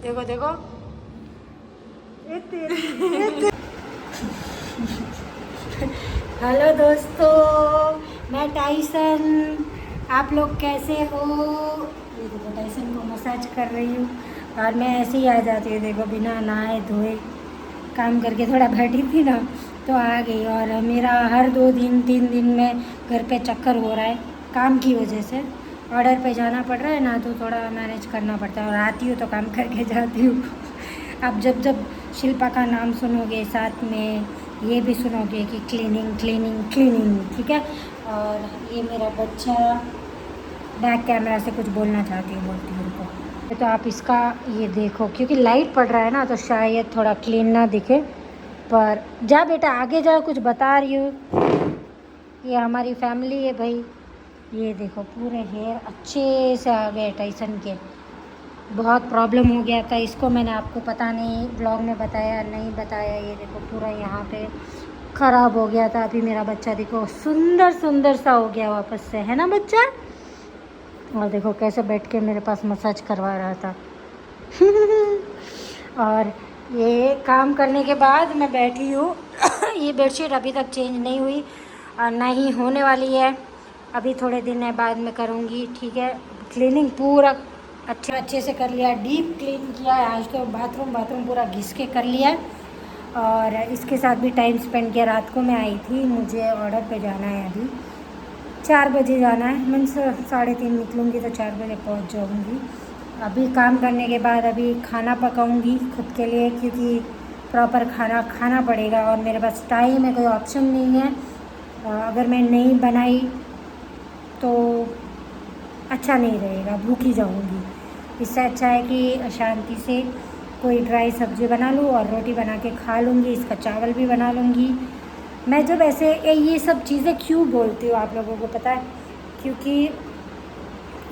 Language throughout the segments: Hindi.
देखो देखो हेलो दोस्तों, मैं टाइसन। आप लोग कैसे हो? ये देखो टाइसन को मसाज कर रही हूँ और मैं ऐसे ही आ जाती हूँ। देखो बिना नहाए धोए काम करके थोड़ा बैठी थी ना तो आ गई। और मेरा हर 2 दिन 3 दिन में घर पे चक्कर हो रहा है काम की वजह से। ऑर्डर पे जाना पड़ रहा है ना तो थोड़ा मैनेज करना पड़ता है और आती हूँ तो काम करके जाती हूँ। अब जब जब शिल्पा का नाम सुनोगे साथ में ये भी सुनोगे कि क्लीनिंग क्लीनिंग क्लीनिंग, ठीक है। और ये मेरा बच्चा बैक कैमरा से कुछ बोलना चाहती है, बोलती हूँ उनको। तो आप इसका ये देखो, क्योंकि लाइट पड़ रहा है ना तो शायद थोड़ा क्लीन ना दिखे, पर जा बेटा आगे जाओ, कुछ बता रही हूँ। ये हमारी फैमिली है भाई। ये देखो पूरे हेयर अच्छे से आ गए टाइसन के। बहुत प्रॉब्लम हो गया था इसको, मैंने आपको पता नहीं ब्लॉग में बताया नहीं बताया। ये देखो पूरा यहाँ पे ख़राब हो गया था। अभी मेरा बच्चा देखो सुंदर सुंदर सा हो गया वापस से, है ना बच्चा। और देखो कैसे बैठ के मेरे पास मसाज करवा रहा था। और ये काम करने के बाद मैं बैठी हूँ। ये बेडशीट अभी तक चेंज नहीं हुई और ना ही होने वाली है। अभी थोड़े दिन है बाद में करूँगी, ठीक है। क्लीनिंग पूरा अच्छे से कर लिया, डीप क्लीन किया है। आज तो बाथरूम पूरा घिस के कर लिया है। और इसके साथ भी टाइम स्पेंड किया। रात को मैं आई थी, मुझे ऑर्डर पे जाना है अभी 4 बजे जाना है। मैं 3:30 निकलूँगी तो 4 बजे पहुँच जाऊँगी। अभी काम करने के बाद अभी खाना पकाऊँगी खुद के लिए, क्योंकि प्रॉपर खाना खाना पड़ेगा और मेरे पास टाइम है, कोई ऑप्शन नहीं है। अगर मैं नहीं बनाई तो अच्छा नहीं रहेगा, भूखी जाऊँगी। इससे अच्छा है कि शांति से कोई ड्राई सब्ज़ी बना लूँ और रोटी बना के खा लूँगी। इसका चावल भी बना लूँगी। मैं जब ऐसे ये सब चीज़ें क्यों बोलती हूँ आप लोगों को पता है? क्योंकि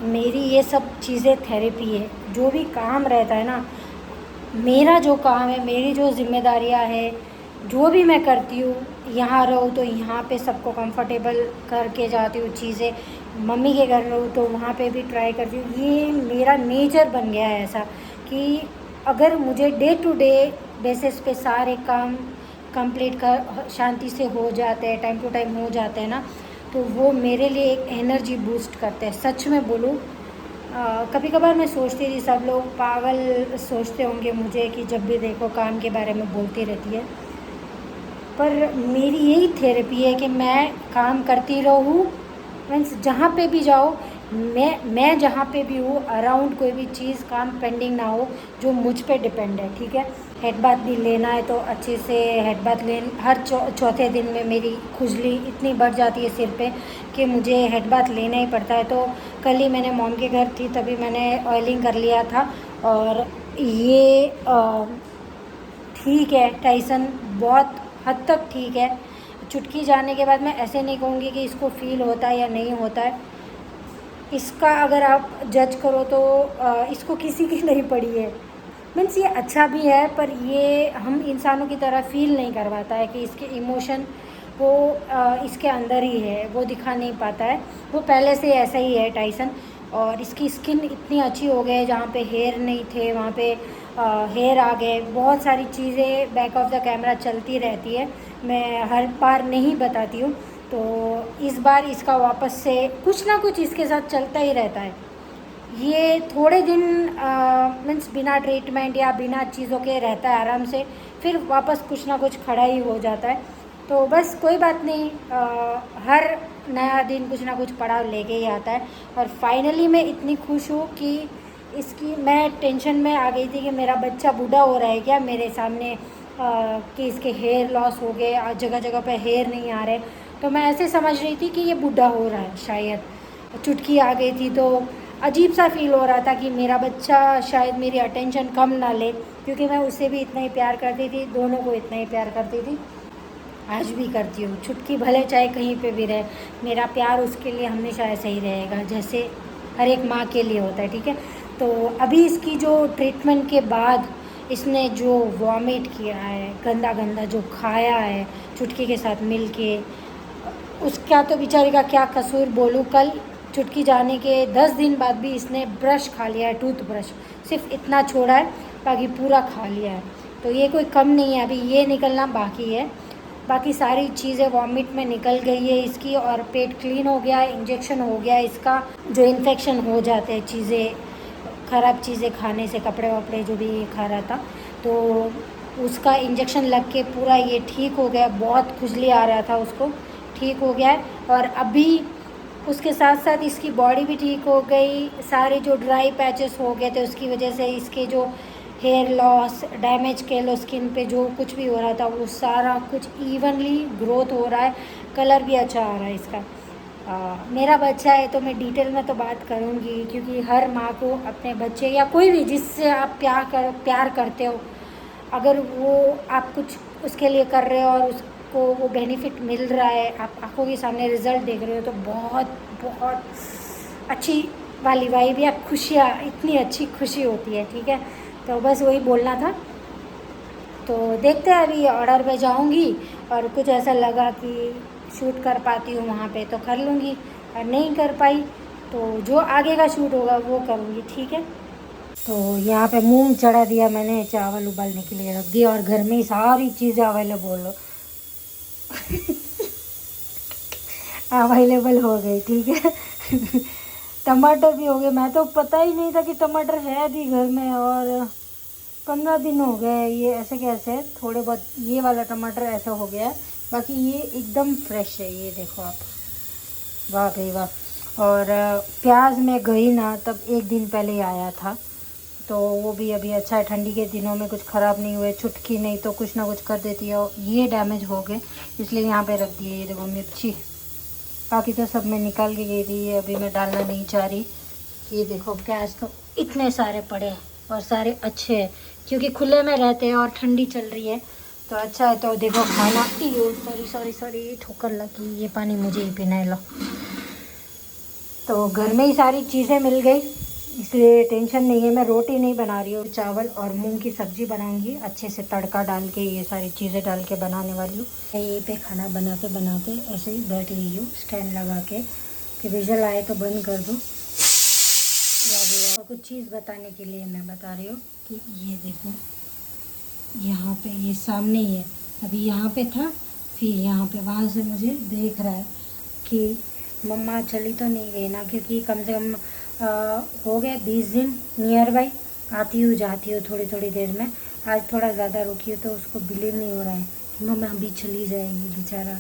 मेरी ये सब चीज़ें थेरेपी है। जो भी काम रहता है ना, मेरा जो काम है, मेरी जो जिम्मेदारियाँ है, जो भी मैं करती हूँ, यहाँ रहूँ तो यहाँ पे सबको कंफर्टेबल करके जाती हूँ चीज़ें। मम्मी के घर रहूँ तो वहाँ पे भी ट्राई करती हूँ। ये मेरा नेचर बन गया है ऐसा कि अगर मुझे डे टू डे बेसिस पे सारे काम कंप्लीट कर शांति से हो जाते हैं, टाइम टू टाइम हो जाते हैं ना, तो वो मेरे लिए एक एनर्जी बूस्ट करते हैं। सच में बोलूँ, कभी कभार मैं सोचती थी सब लोग पागल सोचते होंगे मुझे कि जब भी देखो काम के बारे में बोलती रहती है, पर मेरी यही थेरेपी है कि मैं काम करती रहूँ। मीन्स जहाँ पे भी जाओ, मैं जहाँ पे भी हूँ अराउंड कोई भी चीज़ काम पेंडिंग ना हो जो मुझ पे डिपेंड है, ठीक है। हेड बाथ भी लेना है तो अच्छे से हेड बाथ ले। हर चौथे दिन में मेरी खुजली इतनी बढ़ जाती है सिर पे कि मुझे हेड बाथ लेना ही पड़ता है। तो कल ही मैंने मॉम के घर थी तभी मैंने ऑयलिंग कर लिया था। और ये ठीक है टाइसन, बहुत हद तक ठीक है। चुटकी जाने के बाद मैं ऐसे नहीं कहूँगी कि इसको फील होता है या नहीं होता है। इसका अगर आप जज करो तो इसको किसी की नहीं पड़ी है। मीन्स ये अच्छा भी है, पर ये हम इंसानों की तरह फील नहीं करवाता है कि इसके इमोशन वो इसके अंदर ही है, वो दिखा नहीं पाता है। वो पहले से ऐसा ही है टाइसन। और इसकी स्किन इतनी अच्छी हो गई, जहाँ पे हेयर नहीं थे वहाँ पे हेयर आ गए। बहुत सारी चीज़ें बैक ऑफ द कैमरा चलती रहती है, मैं हर बार नहीं बताती हूँ। तो इस बार इसका वापस से कुछ ना कुछ इसके साथ चलता ही रहता है। ये थोड़े दिन मीन्स बिना ट्रीटमेंट या बिना चीज़ों के रहता है आराम से, फिर वापस कुछ ना कुछ खड़ा ही हो जाता है। तो बस कोई बात नहीं, हर नया दिन कुछ ना कुछ पड़ाव लेके ही आता है। और फाइनली मैं इतनी खुश हूँ कि इसकी, मैं टेंशन में आ गई थी कि मेरा बच्चा बूढ़ा हो रहा है क्या मेरे सामने, कि इसके हेयर लॉस हो गए, जगह जगह पे हेयर नहीं आ रहे। तो मैं ऐसे समझ रही थी कि ये बूढ़ा हो रहा है शायद। चुटकी आ गई थी तो अजीब सा फील हो रहा था कि मेरा बच्चा शायद मेरी अटेंशन कम ना ले, क्योंकि मैं उससे भी इतना ही प्यार करती थी, दोनों को इतना ही प्यार करती थी, आज भी करती हूँ। चुटकी भले चाहे कहीं पे भी रहे, मेरा प्यार उसके लिए हमेशा ऐसा ही रहेगा जैसे हर एक माँ के लिए होता है, ठीक है। तो अभी इसकी जो ट्रीटमेंट के बाद इसने जो वॉमिट किया है, गंदा गंदा जो खाया है चुटकी के साथ मिल के, उसका तो बेचारी का क्या कसूर बोलूँ। कल चुटकी जाने के 10 दिन बाद भी इसने ब्रश खा लिया है, टूथ ब्रश सिर्फ इतना छोड़ा है। बाकी पूरा खा लिया है। तो ये कोई कम नहीं है, अभी ये निकलना बाकी है। बाकी सारी चीज़ें वॉमिट में निकल गई है इसकी, और पेट क्लीन हो गया, इंजेक्शन हो गया इसका। जो इन्फेक्शन हो जाते हैं चीज़ें, ख़राब चीज़ें खाने से, कपड़े वपड़े जो भी ये खा रहा था, तो उसका इंजेक्शन लग के पूरा ये ठीक हो गया। बहुत खुजली आ रहा था उसको, ठीक हो गया है। और अभी उसके साथ साथ इसकी बॉडी भी ठीक हो गई। सारे जो ड्राई पैचेस हो गए थे उसकी वजह से इसके जो हेयर लॉस, डैमेज कह लो स्किन पे, जो कुछ भी हो रहा था वो सारा कुछ इवनली ग्रोथ हो रहा है। कलर भी अच्छा आ रहा है इसका। मेरा बच्चा है तो मैं डिटेल में तो बात करूँगी, क्योंकि हर माँ को अपने बच्चे या कोई भी जिससे आप प्यार करते हो, अगर वो आप कुछ उसके लिए कर रहे हो और उसको वो बेनिफिट मिल रहा है, आप आंखों के सामने रिज़ल्ट देख रहे हो, तो बहुत बहुत अच्छी वाली वाइब या खुशियाँ, इतनी अच्छी खुशी होती है। ठीक है, तो बस वही बोलना था। तो देखते हैं, अभी ऑर्डर पे जाऊंगी और कुछ ऐसा लगा कि शूट कर पाती हूँ वहाँ पे तो कर लूँगी, और नहीं कर पाई तो जो आगे का शूट होगा वो करूँगी। ठीक है, तो यहाँ पे मूंग चढ़ा दिया मैंने, चावल उबालने के लिए रख दिया, और घर में ही सारी चीज़ें अवेलेबल हो गई। ठीक है टमाटर भी हो गए, मैं तो पता ही नहीं था कि टमाटर है भी घर में, और 15 दिन हो गए ये ऐसे कैसे, थोड़े बहुत ये वाला टमाटर ऐसा हो गया है, बाकी ये एकदम फ्रेश है। ये देखो आप, वाह भाई वाह। और प्याज में गई ना तब 1 दिन पहले ही आया था, तो वो भी अभी अच्छा है। ठंडी के दिनों में कुछ ख़राब नहीं हुए, छुटकी नहीं तो कुछ ना कुछ कर देती है। ये डैमेज हो गए इसलिए यहाँ पे रख दिए। ये देखो मिर्ची, बाकी तो सब मैं निकाल के गई थी, ये अभी मैं डालना नहीं चाह रही। ये देखो प्याज तो इतने सारे पड़े हैं और सारे अच्छे हैं, क्योंकि खुले में रहते हैं और ठंडी चल रही है तो अच्छा है। तो देखो खाना, सॉरी ठोकर लगी, ये पानी मुझे ही पीना है। लो, तो घर में ही सारी चीज़ें मिल गई इसलिए टेंशन नहीं है। मैं रोटी नहीं बना रही हूँ, चावल और मूंग की सब्ज़ी बनाऊंगी अच्छे से, तड़का डाल के, ये सारी चीज़ें डाल के बनाने वाली हूँ। मैं यहीं पे खाना बनाते बनाते ऐसे ही बैठ गई हूँ स्टैंड लगा के, कि विज़ल आए तो बंद कर दूँ। और कुछ चीज़ बताने के लिए मैं बता रही हूँ कि ये देखो यहाँ पे, ये सामने ही है, अभी यहाँ पे था, फिर यहाँ पे, वहाँ से मुझे देख रहा है कि मम्मा चली तो नहीं गई ना, क्योंकि कम से कम हो गए 20 दिन नियर बाई, आती हूँ जाती हूँ थोड़ी थोड़ी देर में। आज थोड़ा ज़्यादा रुकी हूँ तो उसको बिलीव नहीं हो रहा है कि मम्मा अभी चली जाएगी, बेचारा,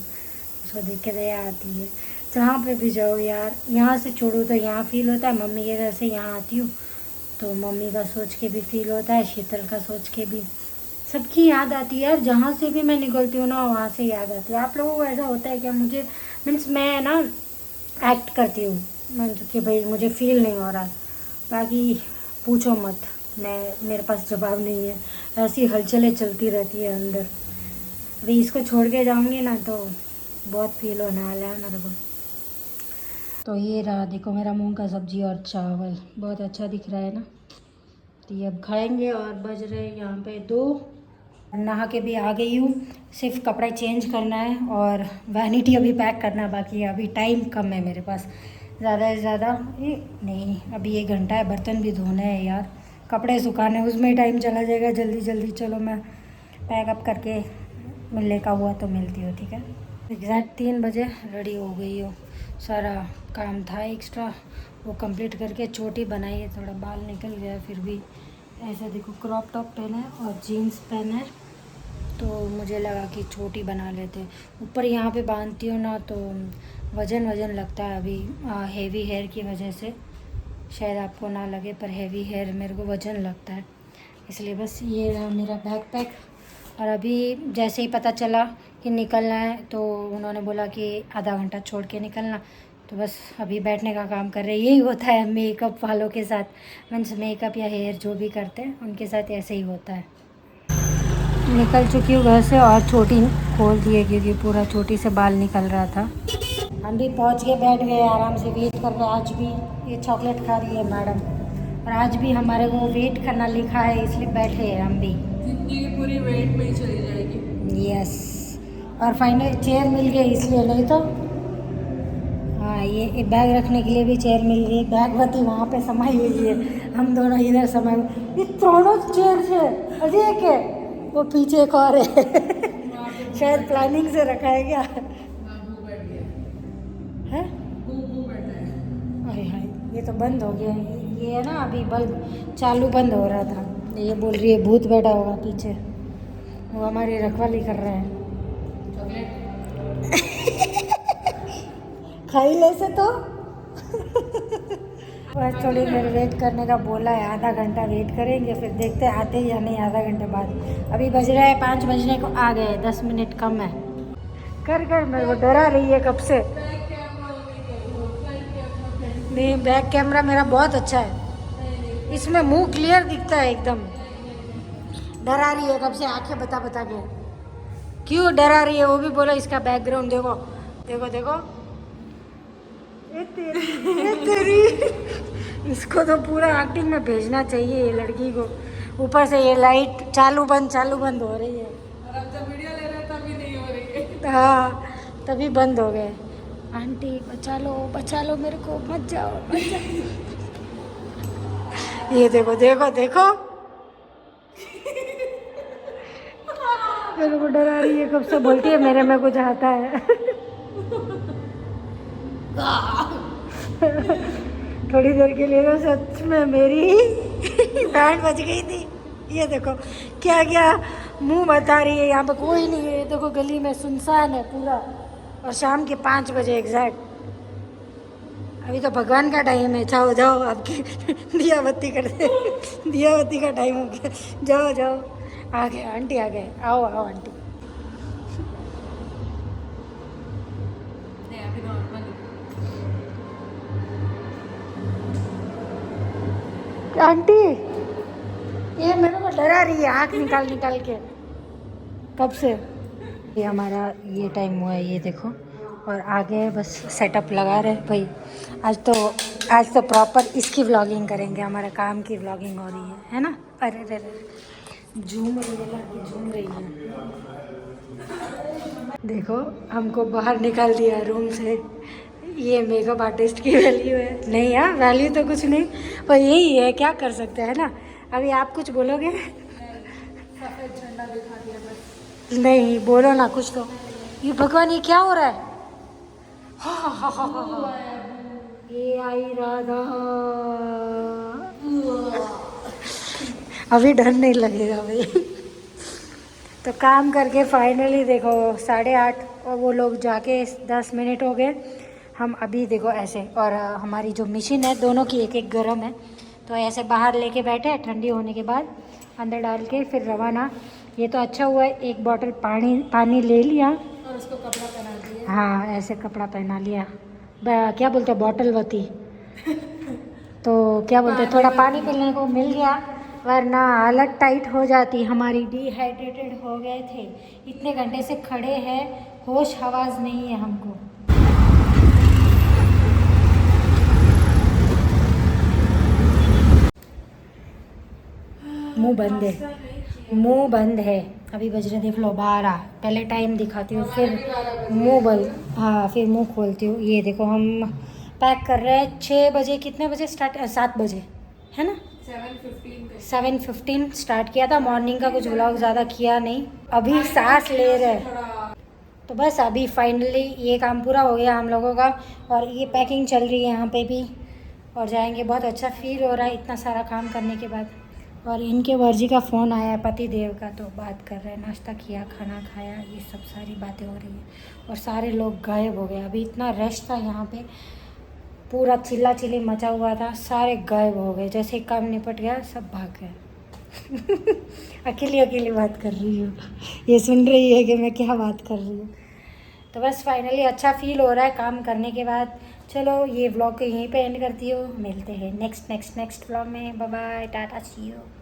उसको देख के दया आती है। जहाँ पे भी जाओ यार, यहाँ से छोड़ो तो यहाँ फील होता है, मम्मी के घर से यहाँ आती हूँ तो मम्मी का सोच के भी फील होता है, शीतल का सोच के भी, सबकी याद आती है यार। जहाँ से भी मैं निकलती हूँ ना वहाँ से याद आती है। आप लोगों को ऐसा होता है क्या? मुझे मीन्स मैं ना एक्ट करती हूँ मीन्स कि भाई मुझे फील नहीं हो रहा, बाकी पूछो मत, मेरे पास जवाब नहीं है, ऐसी हलचलें चलती रहती है अंदर। अभी इसको छोड़ के जाऊँगी ना तो बहुत फील होने वाला है मेरे को। तो ये रहा देखो मेरा मूंग का सब्जी और चावल, बहुत अच्छा दिख रहा है ना। तो ये अब खाएंगे, और बज रहे यहाँ पे 2। नहा के भी आ गई हूँ, सिर्फ कपड़े चेंज करना है और वैनिटी अभी पैक करना बाकी है। अभी टाइम कम है मेरे पास, ज़्यादा से ज़्यादा ये नहीं, अभी 1 घंटा है। बर्तन भी धोने हैं यार, कपड़े सुखाने, उसमें ही टाइम चला जाएगा। जल्दी जल्दी चलो, मैं पैकअप करके मिलने का हुआ तो मिलती हूँ, ठीक है। एग्जैक्ट 3 बजे रेडी हो गई हो, सारा काम था एक्स्ट्रा वो कंप्लीट करके चोटी बनाई है, थोड़ा बाल निकल गया, फिर भी ऐसा देखो क्रॉप टॉप पहना है और जीन्स पहना है, तो मुझे लगा कि चोटी बना लेते। ऊपर यहाँ पे बांधती हूँ ना तो वज़न लगता है अभी, हेवी हेयर की वजह से, शायद आपको ना लगे पर हेवी हेयर मेरे को वज़न लगता है, इसलिए बस ये रहा मेरा बैकपैक। और अभी जैसे ही पता चला कि निकलना है तो उन्होंने बोला कि आधा घंटा छोड़ के निकलना, तो बस अभी बैठने का काम कर रहे हैं। यही होता है मेकअप वालों के साथ, मीन्स मेकअप या हेयर जो भी करते हैं उनके साथ ऐसे ही होता है। निकल चुकी हूँ घर से और चोटी खोल दी है क्योंकि पूरा चोटी से बाल निकल रहा था। हम भी पहुँच के बैठ गए आराम से वेट कर रहे। आज भी ये चॉकलेट खा रही है मैडम, और आज भी हमारे को वेट करना लिखा है इसलिए बैठे हैं हम भी। ये पूरी वेट में ही चली जाएगी। यस, और फाइनल चेयर मिल गई इसलिए, नहीं तो हाँ ये एक बैग रखने के लिए भी चेयर मिल गई। बैग वती वहाँ पे समाई हुई है, हम दोनों इधर समय ये दोनों चेयर से अरे एक है वो पीछे एक और है शायद प्लानिंग से रखा है क्या है? अरे हाय ये तो बंद हो गया ये है ना अभी बल्ब चालू बंद हो रहा था ये बोल रही है भूत बैठा होगा पीछे वो हमारी रखवाली कर रहा है खाई ले से तो बस थोड़ी देर वेट करने का बोला है आधा घंटा वेट करेंगे फिर देखते हैं आते या नहीं आधा घंटे बाद अभी बज रहा है 5 बजने को आ गए 10 मिनट कम है कर मेरे को डरा रही है कब से नहीं बैक कैमरा मेरा बहुत अच्छा है इसमें मुंह क्लियर दिखता है एकदम डरा रही है कब से आंखें बता के क्यों डरा रही है वो भी बोलो इसका बैकग्राउंड देखो देखो देखो ये तेरी इसको तो पूरा एक्टिंग में भेजना चाहिए ये लड़की को ऊपर से ये लाइट चालू बंद हो रही है और अब जब वीडियो ले रहे हैं तभी नहीं हो रही है हाँ तभी बंद हो गए आंटी बचा लो मेरे को मत जाओ ये देखो देखो देखो मेरे को डरा रही है कब से बोलती है मेरे में कुछ आता है थोड़ी देर के लिए तो सच में मेरी बैंड बज गई थी ये देखो क्या क्या मुंह बता रही है यहाँ पे कोई नहीं है देखो गली में सुनसान है पूरा और शाम के 5 बजे एग्जैक्ट अभी तो भगवान का टाइम है जाओ आपकी दिया बत्ती कर दे दिया बत्ती का टाइम हो गया जाओ आ गए आंटी आ गए आओ आंटी आंटी ये मेरे को डरा रही है आँख निकाल के कब से ये हमारा ये टाइम हुआ है ये देखो और आगे बस सेटअप लगा रहे भाई आज तो प्रॉपर इसकी व्लॉगिंग करेंगे हमारे काम की व्लॉगिंग हो रही है ना अरे झूम रही है देखो हमको बाहर निकाल दिया रूम से ये मेकअप आर्टिस्ट की वैल्यू है नहीं यार वैल्यू तो कुछ नहीं पर यही है क्या कर सकते हैं ना अभी आप कुछ बोलोगे सफेद झंडा दिखा दिया बस नहीं बोलो ना कुछ तो ये भगवान ये क्या हो रहा है हाँ ये आई राधा अभी डर नहीं लगेगा भाई तो काम करके फाइनली देखो 8:30 और वो लोग जाके 10 मिनट हो गए हम अभी देखो ऐसे और हमारी जो मशीन है दोनों की एक गर्म है तो ऐसे बाहर लेके बैठे ठंडी होने के बाद अंदर डाल के फिर रवाना ये तो अच्छा हुआ है एक बॉटल पानी ले लिया और उसको कपड़ा पहना दिया हाँ ऐसे कपड़ा पहना लिया क्या बोलते हैं बॉटल वती तो क्या बोलते हैं थोड़ा पानी पीने को मिल गया वरना हालत टाइट हो जाती हमारी डिहाइड्रेटेड हो गए थे इतने घंटे से खड़े हैं होश हवास नहीं है हमको मुंह बंद है अभी बज रहे देख लो 12 पहले टाइम दिखाती हूँ फिर मुंह बंद हाँ फिर मुंह खोलती हूँ ये देखो हम पैक कर रहे हैं 6 बजे कितने बजे स्टार्ट 7 बजे है ना 7:15 स्टार्ट किया था मॉर्निंग का कुछ व्लॉग ज़्यादा किया नहीं अभी सांस ले रहे तो बस अभी फाइनली ये काम पूरा हो गया हम लोगों का और ये पैकिंग चल रही है यहाँ पे भी और जाएंगे बहुत अच्छा फील हो रहा है इतना सारा काम करने के बाद और इनके वर्जी का फ़ोन आया है पति देव का तो बात कर रहे हैं नाश्ता किया खाना खाया ये सब सारी बातें हो रही हैं और सारे लोग गायब हो गए अभी इतना रश था यहाँ पे पूरा चिल्ला चिल्ली मचा हुआ था सारे गायब हो गए जैसे काम निपट गया सब भाग गए अकेली बात कर रही हूँ ये सुन रही है कि मैं क्या बात कर रही हूँ तो बस फाइनली अच्छा फील हो रहा है काम करने के बाद चलो ये व्लॉग को यहीं पे एंड करती हूँ मिलते हैं नेक्स्ट व्लॉग में bye bye tata see you